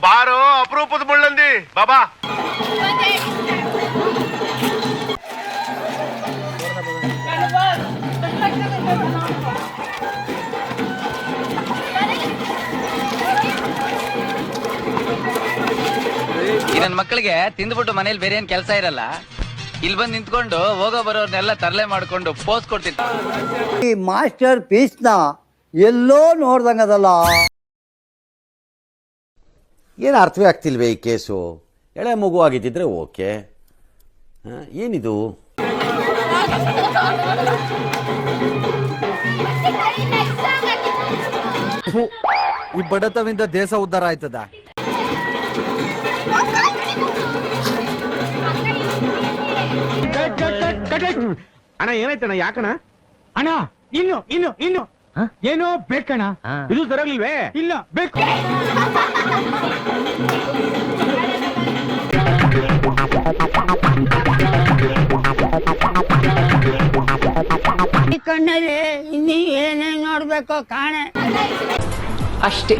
ಬಾರೋ ಅಪರೂಪದ ಮುಳ್ಳಂದಿ ಬಾಬಾ. ನನ್ನ ಮಕ್ಕಳಿಗೆ ತಿಂದ್ಬಿಟ್ಟು ಮನೇಲಿ ಬೇರೆ ಏನ್ ಕೆಲಸ ಇರಲ್ಲ, ಇಲ್ಲಿ ಬಂದು ನಿಂತ್ಕೊಂಡು ಹೋಗೋ ಬರೋರ್ನೆಲ್ಲ ತರಲೆ ಮಾಡ್ಕೊಂಡು ಪೋಸ್ ಕೊಡ್ತಿದ್ದ. ಈ ಮಾಸ್ಟರ್ ಪೀಸ್ನ ಎಲ್ಲೋ ನೋಡ್ದಂಗದಲ್ಲ. ಏನು ಅರ್ಥವೇ ಆಗ್ತಿಲ್ವೇ ಈ ಕೇಸು? ಎಳೆ ಮಗು ಆಗಿದ್ದಿದ್ರೆ ಓಕೆ, ಏನಿದು? ಈ ಬಡತವಿಂದ ದೇಶ ಉದ್ಧಾರ ಆಯ್ತದ? ಅಣ್ಣ ಏನಾಯ್ತಣ್ಣ? ಯಾಕಣ ಅಣ್ಣ ಇನ್ನು ಇನ್ನು ಇನ್ನು ಏನೋ ಬೇಕಣ್ಣ. ಇದು ಸರಿಯಾಗಿಲ್ವೇ? ಇಲ್ಲ ಬೇಕು. ಕಣ್ಣಲ್ಲಿ ಇನ್ನೀ ಏನೇನ್ ನೋಡ್ಬೇಕೋ ಕಾಣೆ ಅಷ್ಟೇ.